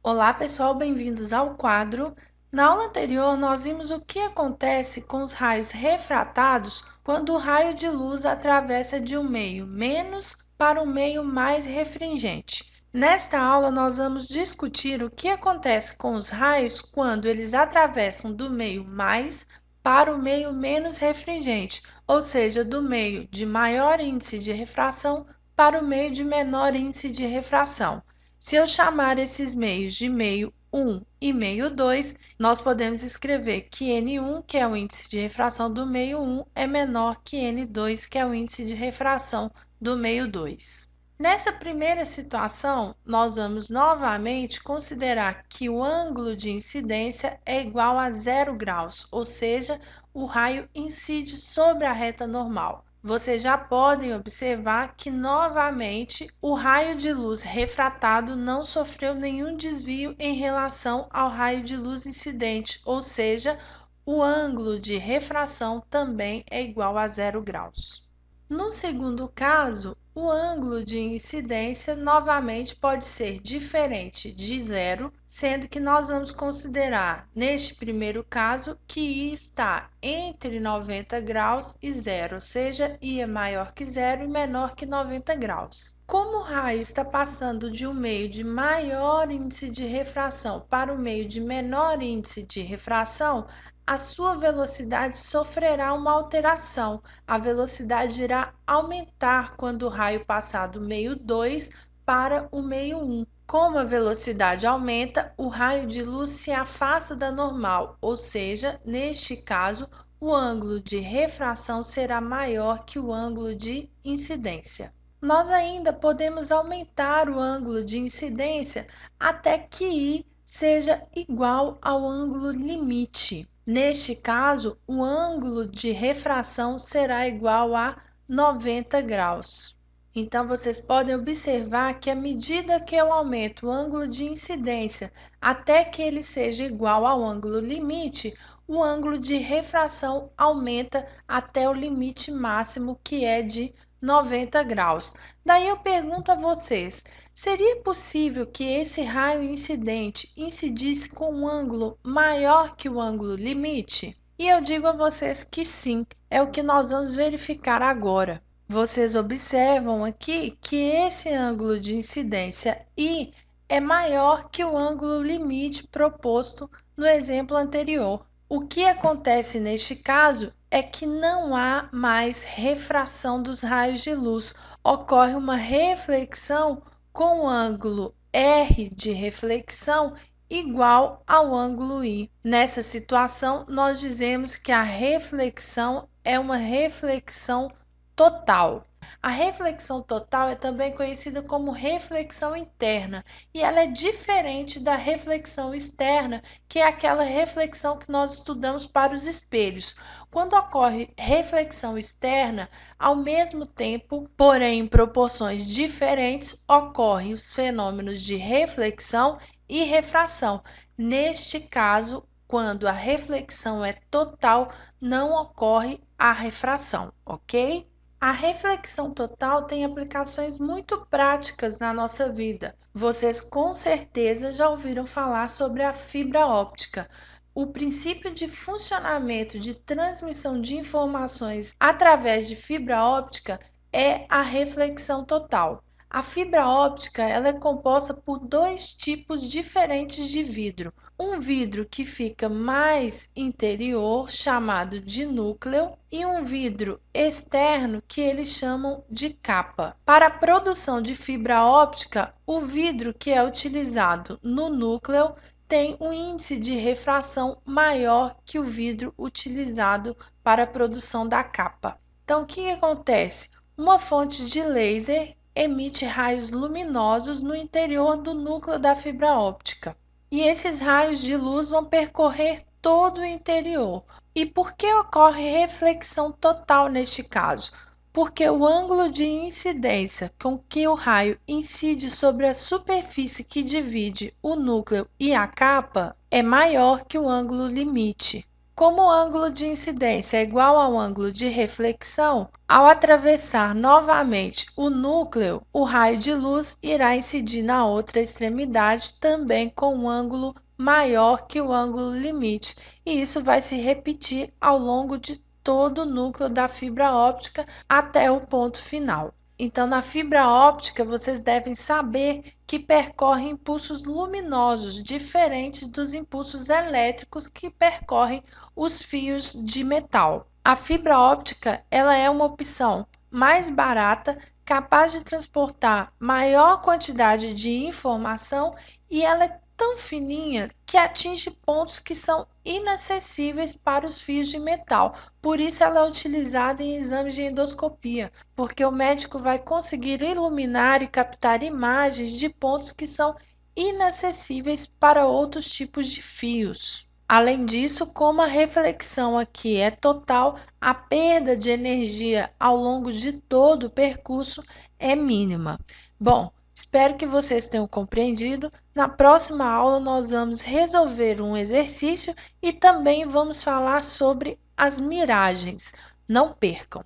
Olá pessoal, bem-vindos ao quadro. Na aula anterior, nós vimos o que acontece com os raios refratados quando o raio de luz atravessa de um meio menos para um meio mais refringente. Nesta aula, nós vamos discutir o que acontece com os raios quando eles atravessam do meio mais para o meio menos refringente, ou seja, do meio de maior índice de refração para o meio de menor índice de refração. Se eu chamar esses meios de meio 1 e meio 2, nós podemos escrever que N1, que é o índice de refração do meio 1, é menor que N2, que é o índice de refração do meio 2. Nessa primeira situação, nós vamos novamente considerar que o ângulo de incidência é igual a 0 graus, ou seja, o raio incide sobre a reta normal. Vocês já podem observar que, novamente, o raio de luz refratado não sofreu nenhum desvio em relação ao raio de luz incidente, ou seja, o ângulo de refração também é igual a 0 graus. No segundo caso, o ângulo de incidência novamente pode ser diferente de zero, sendo que nós vamos considerar, neste primeiro caso, que I está entre 90 graus e zero, ou seja, I é maior que zero e menor que 90 graus. Como o raio está passando de um meio de maior índice de refração para o meio de menor índice de refração, a sua velocidade sofrerá uma alteração. A velocidade irá aumentar quando o raio passar do meio 2 para o meio 1. Como a velocidade aumenta, o raio de luz se afasta da normal, ou seja, neste caso, o ângulo de refração será maior que o ângulo de incidência. Nós ainda podemos aumentar o ângulo de incidência até que I seja igual ao ângulo limite. Neste caso, o ângulo de refração será igual a 90 graus. Então, vocês podem observar que à medida que eu aumento o ângulo de incidência até que ele seja igual ao ângulo limite, o ângulo de refração aumenta até o limite máximo, que é de 90 graus. Daí eu pergunto a vocês, seria possível que esse raio incidente incidisse com um ângulo maior que o ângulo limite? E eu digo a vocês que sim, é o que nós vamos verificar agora. Vocês observam aqui que esse ângulo de incidência I é maior que o ângulo limite proposto no exemplo anterior. O que acontece neste caso é que não há mais refração dos raios de luz, ocorre uma reflexão com o ângulo R de reflexão igual ao ângulo I. Nessa situação, nós dizemos que a reflexão é uma reflexão total. A reflexão total é também conhecida como reflexão interna e ela é diferente da reflexão externa, que é aquela reflexão que nós estudamos para os espelhos. Quando ocorre reflexão externa, ao mesmo tempo, porém em proporções diferentes, ocorrem os fenômenos de reflexão e refração. Neste caso, quando a reflexão é total, não ocorre a refração, ok? A reflexão total tem aplicações muito práticas na nossa vida. Vocês com certeza já ouviram falar sobre a fibra óptica. O princípio de funcionamento de transmissão de informações através de fibra óptica é a reflexão total. A fibra óptica ela é composta por dois tipos diferentes de vidro. Um vidro que fica mais interior, chamado de núcleo, e um vidro externo que eles chamam de capa. Para a produção de fibra óptica, o vidro que é utilizado no núcleo tem um índice de refração maior que o vidro utilizado para a produção da capa. Então, o que acontece? Uma fonte de laser emite raios luminosos no interior do núcleo da fibra óptica. E esses raios de luz vão percorrer todo o interior. E por que ocorre reflexão total neste caso? Porque o ângulo de incidência com que o raio incide sobre a superfície que divide o núcleo e a capa é maior que o ângulo limite. Como o ângulo de incidência é igual ao ângulo de reflexão, ao atravessar novamente o núcleo, o raio de luz irá incidir na outra extremidade também com um ângulo maior que o ângulo limite, e isso vai se repetir ao longo de todo o núcleo da fibra óptica até o ponto final. Então, na fibra óptica, vocês devem saber que percorre impulsos luminosos diferentes dos impulsos elétricos que percorrem os fios de metal. A fibra óptica, ela é uma opção mais barata, capaz de transportar maior quantidade de informação, e ela é tão fininha que atinge pontos que são inacessíveis para os fios de metal. Por isso ela é utilizada em exames de endoscopia, porque o médico vai conseguir iluminar e captar imagens de pontos que são inacessíveis para outros tipos de fios. Além disso, como a reflexão aqui é total, a perda de energia ao longo de todo o percurso é mínima. Bom, espero que vocês tenham compreendido. Na próxima aula, nós vamos resolver um exercício e também vamos falar sobre as miragens. Não percam!